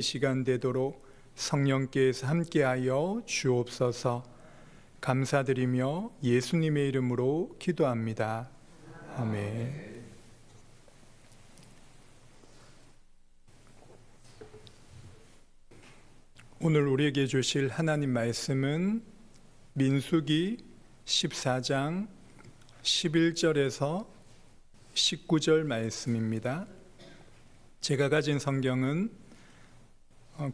시간 되도록 성령께서 함께하여 주옵소서. 감사드리며 예수님의 이름으로 기도합니다. 아멘. 오늘 우리에게 주실 하나님 말씀은 민수기 14장 11절에서 19절 말씀입니다. 제가 가진 성경은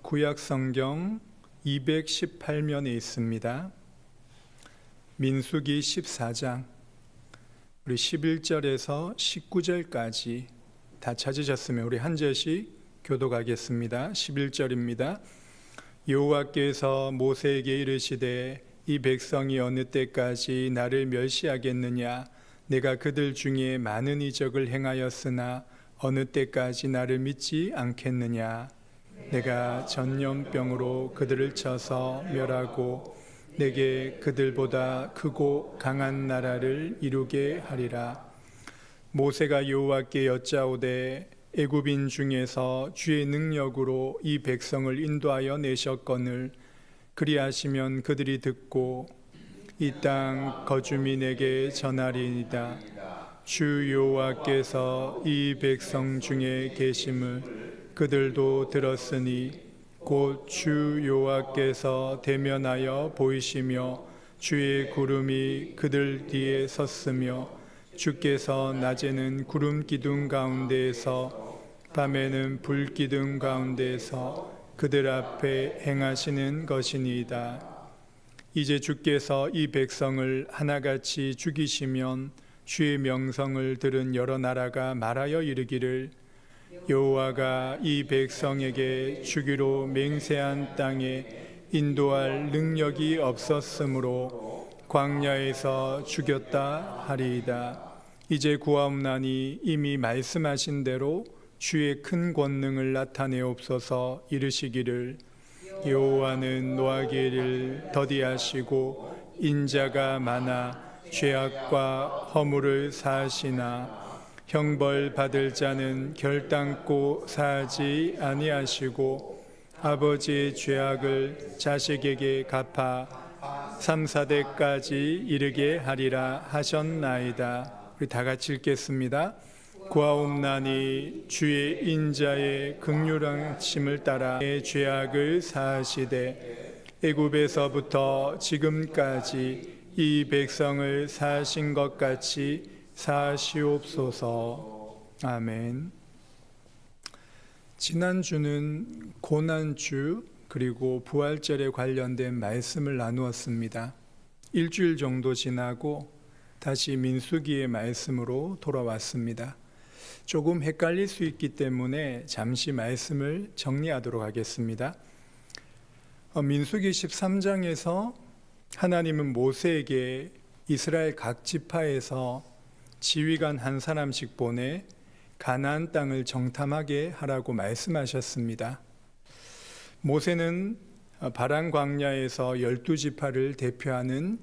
구약 성경 218면에 있습니다. 민수기 14장 우리 11절에서 19절까지 다 찾으셨으면 우리 한 절씩 교독하겠습니다. 11절입니다. 여호와께서 모세에게 이르시되 이 백성이 어느 때까지 나를 멸시하겠느냐? 내가 그들 중에 많은 이적을 행하였으나 어느 때까지 나를 믿지 않겠느냐? 내가 전염병으로 그들을 쳐서 멸하고 내게 그들보다 크고 강한 나라를 이루게 하리라. 모세가 여호와께 여짜오되 애굽인 중에서 주의 능력으로 이 백성을 인도하여 내셨거늘 그리하시면 그들이 듣고 이 땅 거주민에게 전하리이다. 주 여호와께서 이 백성 중에 계심을 그들도 들었으니 곧 주 여호와께서 대면하여 보이시며 주의 구름이 그들 뒤에 섰으며 주께서 낮에는 구름 기둥 가운데에서 밤에는 불 기둥 가운데에서 그들 앞에 행하시는 것이니이다. 이제 주께서 이 백성을 하나같이 죽이시면 주의 명성을 들은 여러 나라가 말하여 이르기를 여호와가 이 백성에게 주기로 맹세한 땅에 인도할 능력이 없었으므로 광야에서 죽였다 하리이다. 이제 구하옵나니 이미 말씀하신 대로 주의 큰 권능을 나타내옵소서. 이르시기를 여호와는 노하기를 더디하시고 인자가 많아 죄악과 허물을 사하시나 형벌 받을 자는 결단코 사하지 아니하시고 아버지의 죄악을 자식에게 갚아 3, 4대까지 이르게 하리라 하셨나이다. 우리 다 같이 읽겠습니다. 구하옵나니 주의 인자의 긍휼하심을 따라 내 죄악을 사하시되 애굽에서부터 지금까지 이 백성을 사하신 것 같이 사시옵소서. 아멘. 지난주는 고난주 그리고 부활절에 관련된 말씀을 나누었습니다. 일주일 정도 지나고 다시 민수기의 말씀으로 돌아왔습니다. 조금 헷갈릴 수 있기 때문에 잠시 말씀을 정리하도록 하겠습니다. 민수기 13장에서 하나님은 모세에게 이스라엘 각 지파에서 지휘관 한 사람씩 보내 가나안 땅을 정탐하게 하라고 말씀하셨습니다. 모세는 바란 광야에서 12지파를 대표하는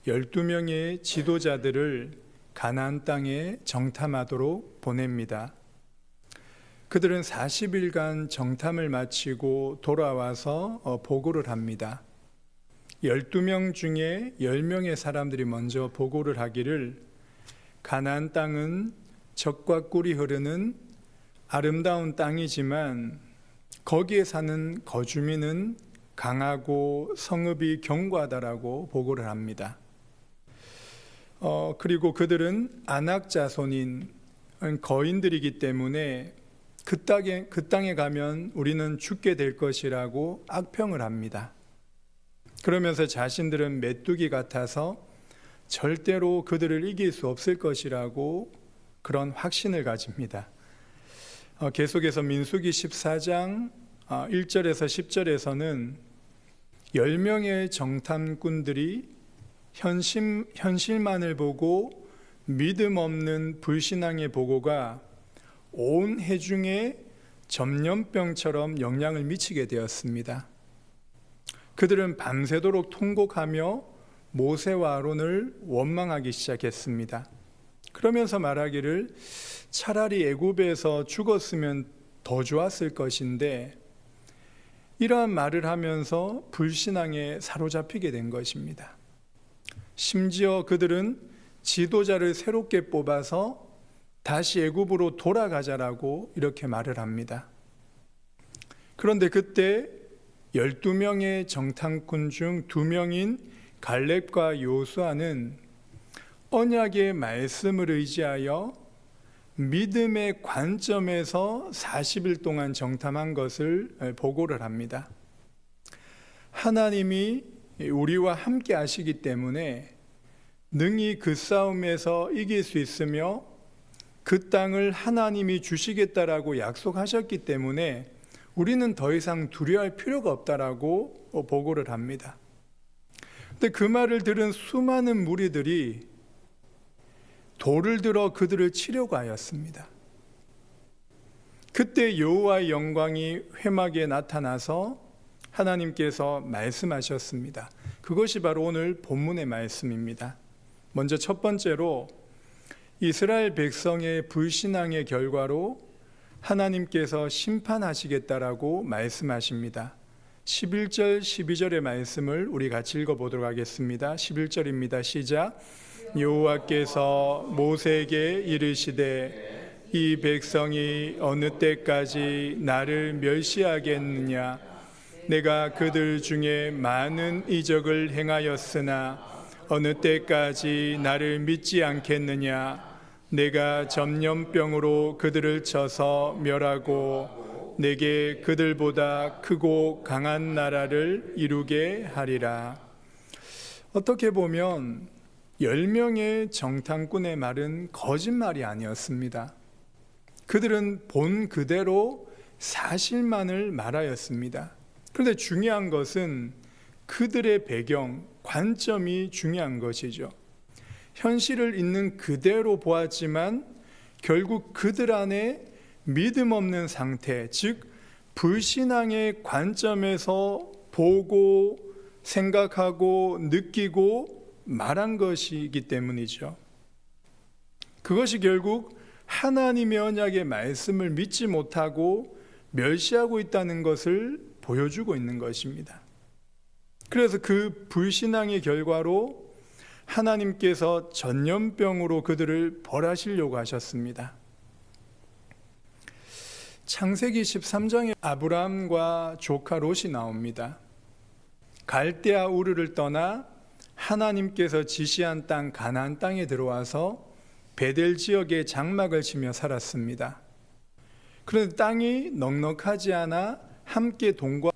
12명의 지도자들을 가나안 땅에 정탐하도록 보냅니다. 그들은 40일간 정탐을 마치고 돌아와서 보고를 합니다. 12명 중에 10명의 사람들이 먼저 보고를 하기를 가나안 땅은 젖과 꿀이 흐르는 아름다운 땅이지만 거기에 사는 거주민은 강하고 성읍이 견고하다라고 보고를 합니다. 그리고 그들은 안악 자손인 거인들이기 때문에 그 땅에 가면 우리는 죽게 될 것이라고 악평을 합니다. 그러면서 자신들은 메뚜기 같아서 절대로 그들을 이길 수 없을 것이라고 그런 확신을 가집니다. 계속해서 민수기 14장 1절에서 10절에서는 10명의 정탐꾼들이 현실만을 보고 믿음 없는 불신앙의 보고가 온 회중에 전염병처럼 영향을 미치게 되었습니다. 그들은 밤새도록 통곡하며 모세와 아론을 원망하기 시작했습니다. 그러면서 말하기를 차라리 애굽에서 죽었으면 더 좋았을 것인데 이러한 말을 하면서 불신앙에 사로잡히게 된 것입니다. 심지어 그들은 지도자를 새롭게 뽑아서 다시 애굽으로 돌아가자라고 이렇게 말을 합니다. 그런데 그때 12명의 정탐꾼 중 2명인 갈렙과 요수아는 언약의 말씀을 의지하여 믿음의 관점에서 40일 동안 정탐한 것을 보고를 합니다. 하나님이 우리와 함께 하시기 때문에 능히 그 싸움에서 이길 수 있으며 그 땅을 하나님이 주시겠다라고 약속하셨기 때문에 우리는 더 이상 두려워할 필요가 없다라고 보고를 합니다. 근데 그 말을 들은 수많은 무리들이 돌을 들어 그들을 치려고 하였습니다. 그때 여호와의 영광이 회막에 나타나서 하나님께서 말씀하셨습니다. 그것이 바로 오늘 본문의 말씀입니다. 먼저 첫 번째로 이스라엘 백성의 불신앙의 결과로 하나님께서 심판하시겠다라고 말씀하십니다. 11절 12절의 말씀을 우리 같이 읽어보도록 하겠습니다. 11절입니다. 시작. 여호와께서 모세에게 이르시되 이 백성이 어느 때까지 나를 멸시하겠느냐. 내가 그들 중에 많은 이적을 행하였으나 어느 때까지 나를 믿지 않겠느냐. 내가 전염병으로 그들을 쳐서 멸하고 내게 그들보다 크고 강한 나라를 이루게 하리라. 어떻게 보면 10명의 정탐꾼의 말은 거짓말이 아니었습니다. 그들은 본 그대로 사실만을 말하였습니다. 그런데 중요한 것은 그들의 배경, 관점이 중요한 것이죠. 현실을 있는 그대로 보았지만 결국 그들 안에 믿음 없는 상태, 즉 불신앙의 관점에서 보고 생각하고 느끼고 말한 것이기 때문이죠. 그것이 결국 하나님의 언약의 말씀을 믿지 못하고 멸시하고 있다는 것을 보여주고 있는 것입니다. 그래서 그 불신앙의 결과로 하나님께서 전염병으로 그들을 벌하시려고 하셨습니다. 창세기 13장에 아브라함과 조카 롯이 나옵니다. 갈대아 우르를 떠나 하나님께서 지시한 땅 가나안 땅에 들어와서 베델 지역에 장막을 치며 살았습니다. 그런데 땅이 넉넉하지 않아 함께 동거,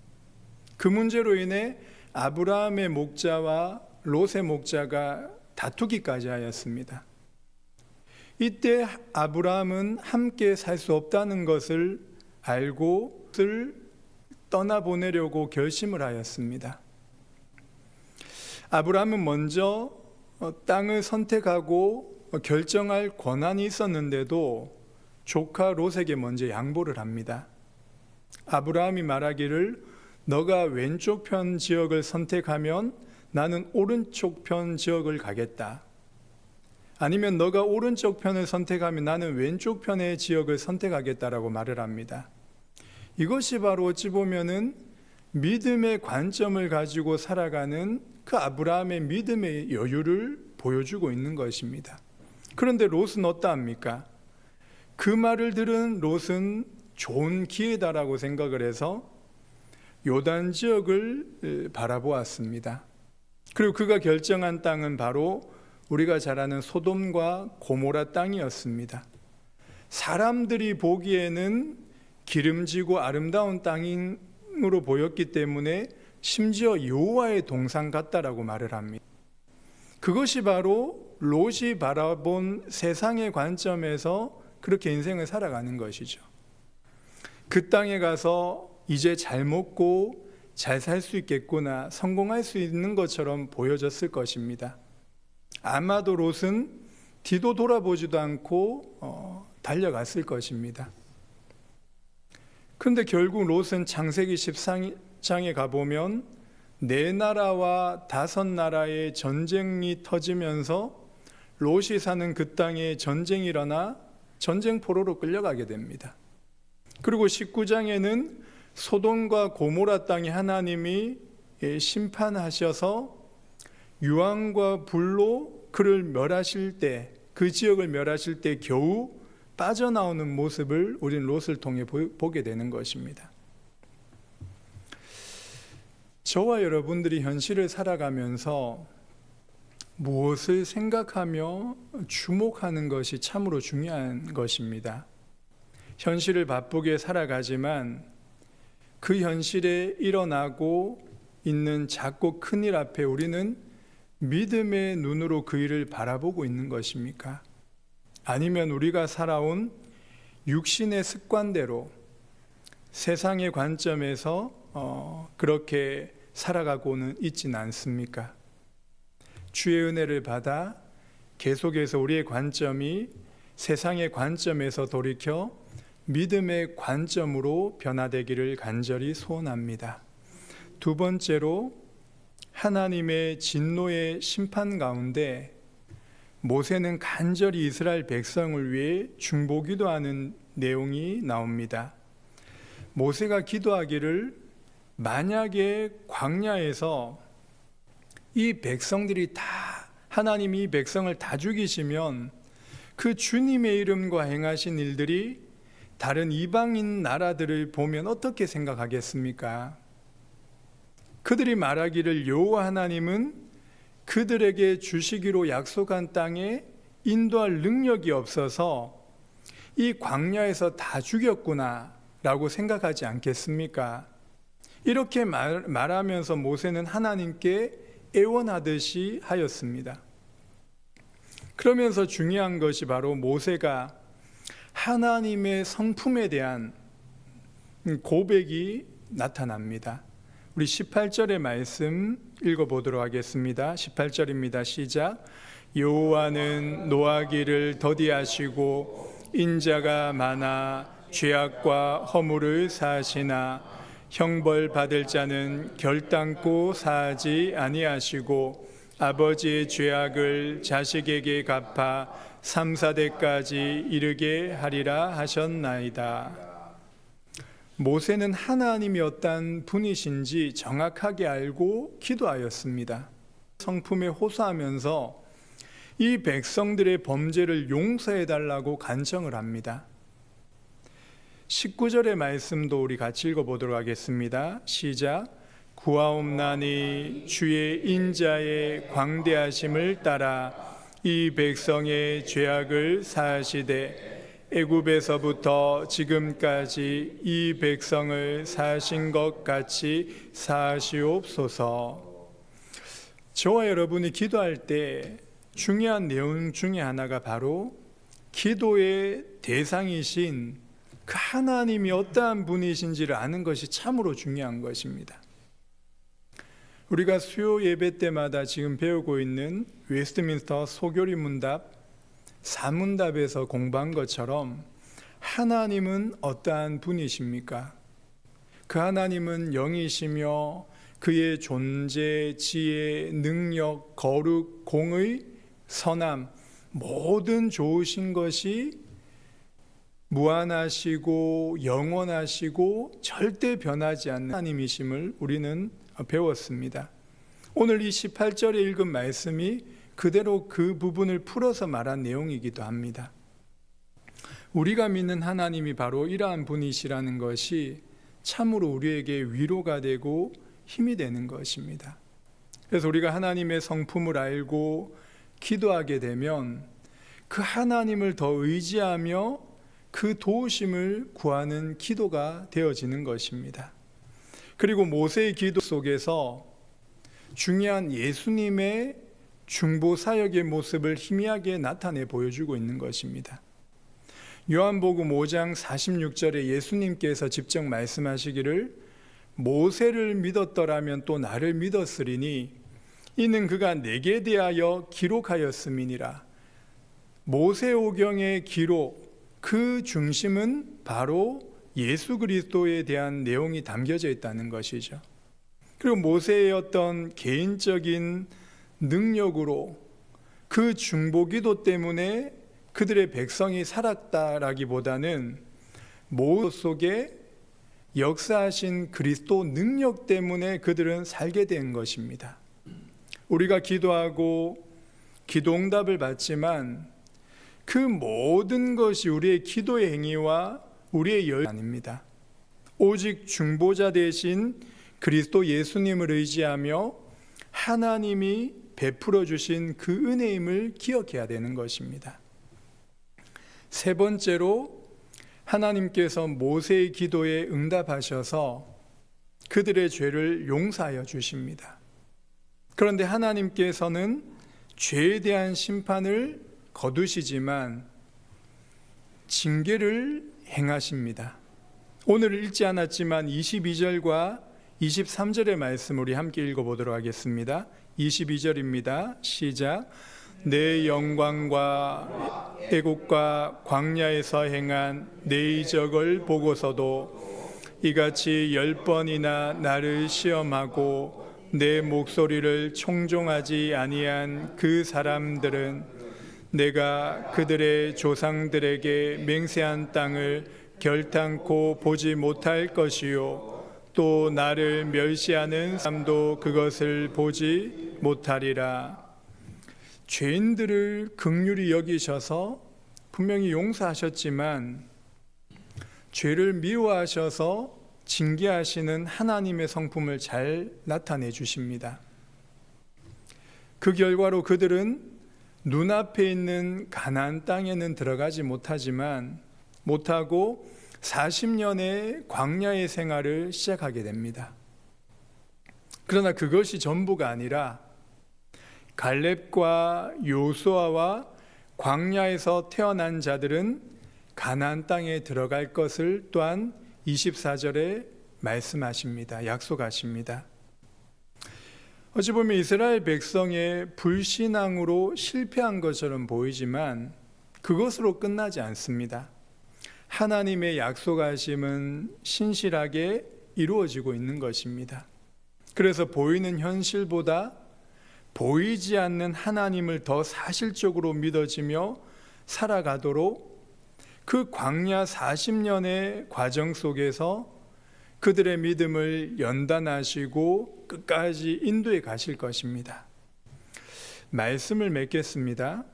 그 문제로 인해 아브라함의 목자와 롯의 목자가 다투기까지 하였습니다. 이때 아브라함은 함께 살 수 없다는 것을 알고 떠나보내려고 결심을 하였습니다. 아브라함은 먼저 땅을 선택하고 결정할 권한이 있었는데도 조카 롯에게 먼저 양보를 합니다. 아브라함이 말하기를 너가 왼쪽 편 지역을 선택하면 나는 오른쪽 편 지역을 가겠다. 아니면 너가 오른쪽 편을 선택하면 나는 왼쪽 편의 지역을 선택하겠다라고 말을 합니다. 이것이 바로 어찌 보면은 믿음의 관점을 가지고 살아가는 그 아브라함의 믿음의 여유를 보여주고 있는 것입니다. 그런데 롯은 어떠합니까? 그 말을 들은 롯은 좋은 기회다라고 생각을 해서 요단 지역을 바라보았습니다. 그리고 그가 결정한 땅은 바로 우리가 잘 아는 소돔과 고모라 땅이었습니다. 사람들이 보기에는 기름지고 아름다운 땅으로 보였기 때문에 심지어 여호와의 동산 같다라고 말을 합니다. 그것이 바로 롯이 바라본 세상의 관점에서 그렇게 인생을 살아가는 것이죠. 그 땅에 가서 이제 잘 먹고 잘 살 수 있겠구나, 성공할 수 있는 것처럼 보여졌을 것입니다. 아마도 롯은 뒤도 돌아보지도 않고 달려갔을 것입니다. 그런데 결국 롯은 창세기 13장에 가보면 4나라와 5나라의 전쟁이 터지면서 롯이 사는 그 땅에 전쟁이 일어나 전쟁포로로 끌려가게 됩니다. 그리고 19장에는 소돔과 고모라 땅에 하나님이 심판하셔서 유황과 불로 그를 멸하실 때, 그 지역을 멸하실 때 겨우 빠져나오는 모습을 우리는 롯을 통해 보게 되는 것입니다. 저와 여러분들이 현실을 살아가면서 무엇을 생각하며 주목하는 것이 참으로 중요한 것입니다. 현실을 바쁘게 살아가지만 그 현실에 일어나고 있는 작고 큰 일 앞에 우리는 믿음의 눈으로 그 일을 바라보고 있는 것입니까? 아니면 우리가 살아온 육신의 습관대로 세상의 관점에서 그렇게 살아가고는 있지는 않습니까? 주의 은혜를 받아 계속해서 우리의 관점이 세상의 관점에서 돌이켜 믿음의 관점으로 변화되기를 간절히 소원합니다. 두 번째로 하나님의 진노의 심판 가운데 모세는 간절히 이스라엘 백성을 위해 중보기도하는 내용이 나옵니다. 모세가 기도하기를 만약에 광야에서 이 백성들이 다 하나님이 이 백성을 다 죽이시면 그 주님의 이름과 행하신 일들이 다른 이방인 나라들을 보면 어떻게 생각하겠습니까? 그들이 말하기를 여호와 하나님은 그들에게 주시기로 약속한 땅에 인도할 능력이 없어서 이 광야에서 다 죽였구나 라고 생각하지 않겠습니까? 이렇게 말하면서 모세는 하나님께 애원하듯이 하였습니다. 그러면서 중요한 것이 바로 모세가 하나님의 성품에 대한 고백이 나타납니다. 우리 18절의 말씀 읽어보도록 하겠습니다. 18절입니다. 시작. 여호와는 노하기를 더디하시고 인자가 많아 죄악과 허물을 사하시나 형벌 받을 자는 결단코 사하지 아니하시고 아버지의 죄악을 자식에게 갚아 3, 4대까지 이르게 하리라 하셨나이다. 모세는 하나님이 어떤 분이신지 정확하게 알고 기도하였습니다. 성품에 호소하면서 이 백성들의 범죄를 용서해달라고 간청을 합니다. 19절의 말씀도 우리 같이 읽어보도록 하겠습니다. 시작. 구하옵나니 주의 인자의 광대하심을 따라 이 백성의 죄악을 사하시되 애굽에서부터 지금까지 이 백성을 사하신 것 같이 사하시옵소서. 저와 여러분이 기도할 때 중요한 내용 중에 하나가 바로 기도의 대상이신 그 하나님이 어떠한 분이신지를 아는 것이 참으로 중요한 것입니다. 우리가 수요 예배 때마다 지금 배우고 있는 웨스트민스터 소교리 문답 4문답에서 공부한 것처럼 하나님은 어떠한 분이십니까? 그 하나님은 영이시며 그의 존재, 지혜, 능력, 거룩, 공의, 선함 모든 좋으신 것이 무한하시고 영원하시고 절대 변하지 않는 하나님이심을 우리는 배웠습니다. 오늘 이 18절에 읽은 말씀이 그대로 그 부분을 풀어서 말한 내용이기도 합니다. 우리가 믿는 하나님이 바로 이러한 분이시라는 것이 참으로 우리에게 위로가 되고 힘이 되는 것입니다. 그래서 우리가 하나님의 성품을 알고 기도하게 되면 그 하나님을 더 의지하며 그 도우심을 구하는 기도가 되어지는 것입니다. 그리고 모세의 기도 속에서 중요한 예수님의 중보 사역의 모습을 희미하게 나타내 보여주고 있는 것입니다. 요한복음 5장 46절에 예수님께서 직접 말씀하시기를 모세를 믿었더라면 또 나를 믿었으리니 이는 그가 내게 대하여 기록하였음이니라. 모세오경의 기록 그 중심은 바로 예수 그리스도에 대한 내용이 담겨져 있다는 것이죠. 그리고 모세의 어떤 개인적인 능력으로 그 중보기도 때문에 그들의 백성이 살았다라기보다는 모세 속에 역사하신 그리스도 능력 때문에 그들은 살게 된 것입니다. 우리가 기도하고 기도응답을 받지만 그 모든 것이 우리의 기도의 행위와 우리의 열심이 아닙니다. 오직 중보자 되신 그리스도 예수님을 의지하며 하나님이 베풀어 주신 그 은혜임을 기억해야 되는 것입니다. 세 번째로 하나님께서 모세의 기도에 응답하셔서 그들의 죄를 용서하여 주십니다. 그런데 하나님께서는 죄에 대한 심판을 거두시지만 징계를 행하십니다. 오늘 읽지 않았지만 22절과 23절의 말씀 우리 함께 읽어보도록 하겠습니다. 22절입니다. 시작. 내 영광과 애국과 광야에서 행한 내 이적을 보고서도 이같이 10번이나 나를 시험하고 내 목소리를 청종하지 아니한 그 사람들은 내가 그들의 조상들에게 맹세한 땅을 결탄코 보지 못할 것이요 또 나를 멸시하는 사람도 그것을 보지 못하리라. 죄인들을 긍휼히 여기셔서 분명히 용서하셨지만 죄를 미워하셔서 징계하시는 하나님의 성품을 잘 나타내 주십니다. 그 결과로 그들은 눈앞에 있는 가나안 땅에는 들어가지 못하고 40년의 광야의 생활을 시작하게 됩니다. 그러나 그것이 전부가 아니라 갈렙과 요수아와 광야에서 태어난 자들은 가나안 땅에 들어갈 것을 또한 24절에 말씀하십니다. 약속하십니다. 어찌 보면 이스라엘 백성의 불신앙으로 실패한 것처럼 보이지만 그것으로 끝나지 않습니다. 하나님의 약속하심은 신실하게 이루어지고 있는 것입니다. 그래서 보이는 현실보다 보이지 않는 하나님을 더 사실적으로 믿어지며 살아가도록 그 광야 40년의 과정 속에서 그들의 믿음을 연단하시고 끝까지 인도해 가실 것입니다. 말씀을 맺겠습니다.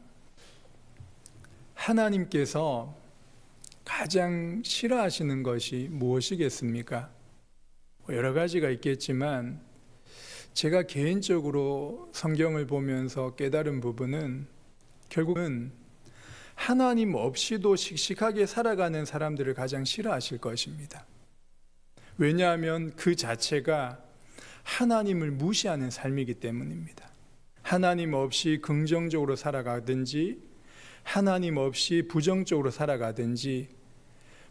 하나님께서 가장 싫어하시는 것이 무엇이겠습니까? 여러 가지가 있겠지만 제가 개인적으로 성경을 보면서 깨달은 부분은 결국은 하나님 없이도 씩씩하게 살아가는 사람들을 가장 싫어하실 것입니다. 왜냐하면 그 자체가 하나님을 무시하는 삶이기 때문입니다. 하나님 없이 긍정적으로 살아가든지 하나님 없이 부정적으로 살아가든지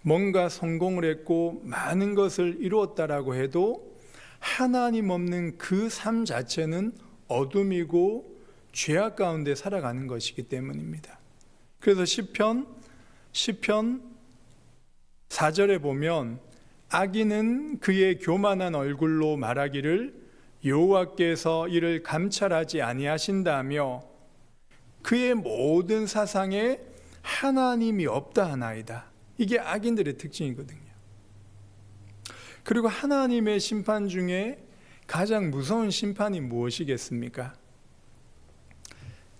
뭔가 성공을 했고 많은 것을 이루었다라고 해도 하나님 없는 그 삶 자체는 어둠이고 죄악 가운데 살아가는 것이기 때문입니다. 그래서 시편 4절에 보면 악인은 그의 교만한 얼굴로 말하기를 여호와께서 이를 감찰하지 아니하신다며 그의 모든 사상에 하나님이 없다 하나이다. 이게 악인들의 특징이거든요. 그리고 하나님의 심판 중에 가장 무서운 심판이 무엇이겠습니까?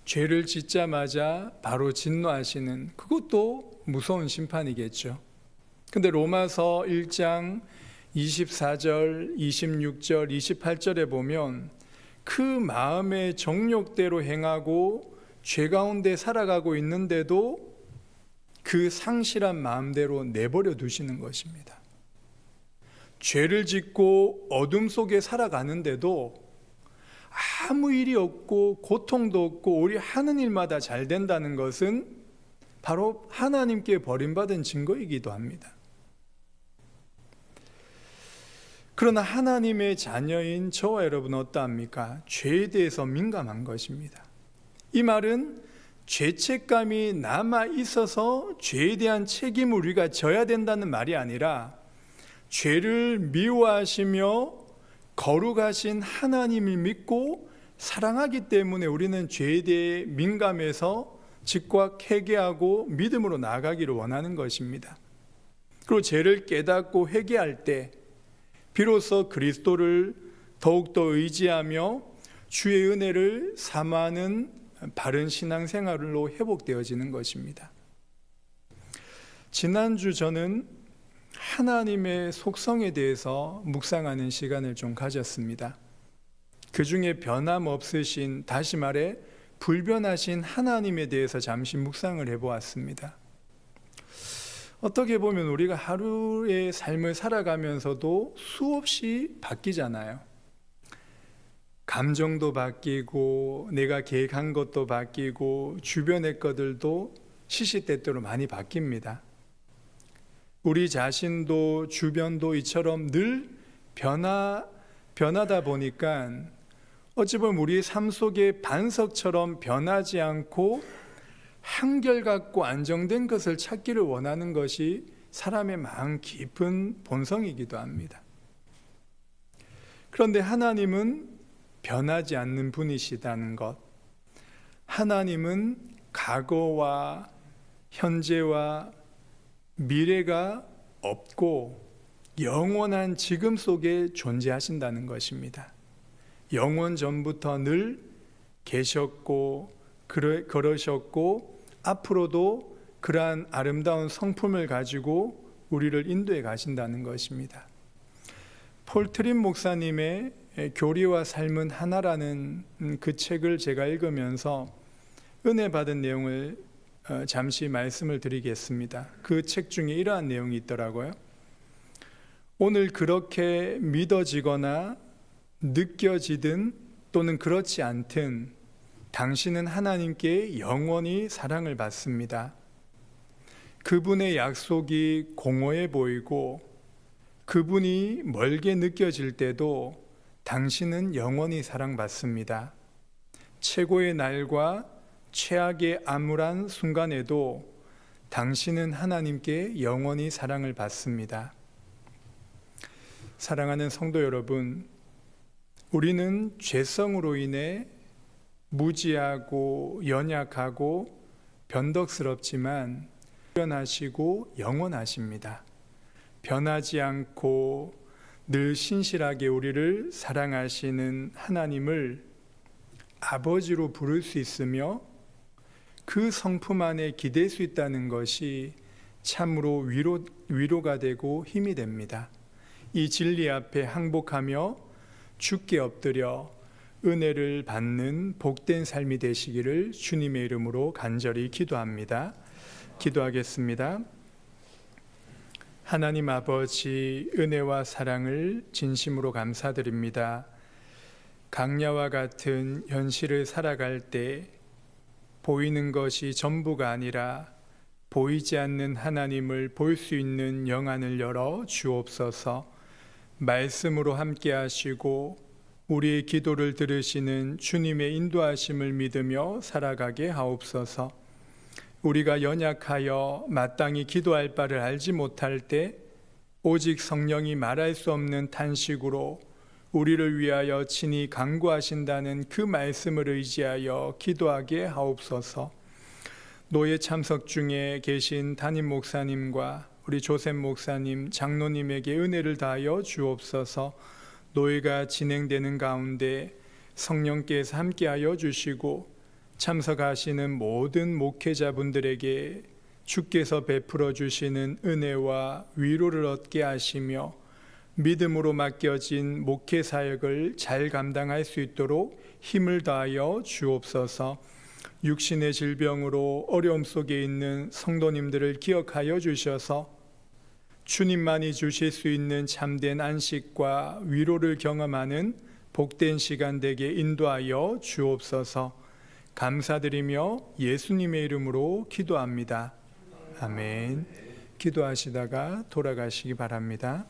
죄를 짓자마자 바로 진노하시는, 그것도 무서운 심판이겠죠. 근데 로마서 1장 24절, 26절, 28절에 보면 그 마음의 정욕대로 행하고 죄 가운데 살아가고 있는데도 그 상실한 마음대로 내버려 두시는 것입니다. 죄를 짓고 어둠 속에 살아가는데도 아무 일이 없고 고통도 없고 오히려 하는 일마다 잘 된다는 것은 바로 하나님께 버림받은 증거이기도 합니다. 그러나 하나님의 자녀인 저와 여러분은 어떠합니까? 죄에 대해서 민감한 것입니다. 이 말은 죄책감이 남아 있어서 죄에 대한 책임을 우리가 져야 된다는 말이 아니라 죄를 미워하시며 거룩하신 하나님을 믿고 사랑하기 때문에 우리는 죄에 대해 민감해서 즉각 회개하고 믿음으로 나아가기를 원하는 것입니다. 그리고 죄를 깨닫고 회개할 때 비로소 그리스도를 더욱더 의지하며 주의 은혜를 사모하는 바른 신앙생활로 회복되어지는 것입니다. 지난주 저는 하나님의 속성에 대해서 묵상하는 시간을 좀 가졌습니다. 그 중에 변함없으신, 다시 말해 불변하신 하나님에 대해서 잠시 묵상을 해보았습니다. 어떻게 보면 우리가 하루의 삶을 살아가면서도 수없이 바뀌잖아요. 감정도 바뀌고 내가 계획한 것도 바뀌고 주변의 것들도 시시때때로 많이 바뀝니다. 우리 자신도 주변도 이처럼 늘 변하다 보니까 어찌 보면 우리의 삶 속에 반석처럼 변하지 않고 한결같고 안정된 것을 찾기를 원하는 것이 사람의 마음 깊은 본성이기도 합니다. 그런데 하나님은 변하지 않는 분이시다는 것, 하나님은 과거와 현재와 미래가 없고 영원한 지금 속에 존재하신다는 것입니다. 영원 전부터 늘 계셨고 그러셨고 앞으로도 그러한 아름다운 성품을 가지고 우리를 인도해 가신다는 것입니다. 폴 트림 목사님의 교리와 삶은 하나라는 그 책을 제가 읽으면서 은혜 받은 내용을 잠시 말씀을 드리겠습니다. 그 책 중에 이러한 내용이 있더라고요. 오늘 그렇게 믿어지거나 느껴지든 또는 그렇지 않든 당신은 하나님께 영원히 사랑을 받습니다. 그분의 약속이 공허해 보이고 그분이 멀게 느껴질 때도 당신은 영원히 사랑받습니다. 최고의 날과 최악의 암울한 순간에도 당신은 하나님께 영원히 사랑을 받습니다. 사랑하는 성도 여러분, 우리는 죄성으로 인해 무지하고 연약하고 변덕스럽지만 변하시고 영원하십니다. 변하지 않고 늘 신실하게 우리를 사랑하시는 하나님을 아버지로 부를 수 있으며 그 성품 안에 기댈 수 있다는 것이 참으로 위로가 되고 힘이 됩니다. 이 진리 앞에 항복하며 주께 엎드려 은혜를 받는 복된 삶이 되시기를 주님의 이름으로 간절히 기도합니다. 기도하겠습니다. 하나님 아버지, 은혜와 사랑을 진심으로 감사드립니다. 강야와 같은 현실을 살아갈 때 보이는 것이 전부가 아니라 보이지 않는 하나님을 볼 수 있는 영안을 열어 주옵소서. 말씀으로 함께 하시고 우리의 기도를 들으시는 주님의 인도하심을 믿으며 살아가게 하옵소서. 우리가 연약하여 마땅히 기도할 바를 알지 못할 때 오직 성령이 말할 수 없는 탄식으로 우리를 위하여 친히 간구하신다는 그 말씀을 의지하여 기도하게 하옵소서. 노예 참석 중에 계신 담임 목사님과 우리 조셉 목사님, 장로님에게 은혜를 다하여 주옵소서. 노예가 진행되는 가운데 성령께서 함께하여 주시고 참석하시는 모든 목회자분들에게 주께서 베풀어 주시는 은혜와 위로를 얻게 하시며 믿음으로 맡겨진 목회 사역을 잘 감당할 수 있도록 힘을 다하여 주옵소서. 육신의 질병으로 어려움 속에 있는 성도님들을 기억하여 주셔서 주님만이 주실 수 있는 참된 안식과 위로를 경험하는 복된 시간 되게 인도하여 주옵소서. 감사드리며 예수님의 이름으로 기도합니다. 아멘. 기도하시다가 돌아가시기 바랍니다.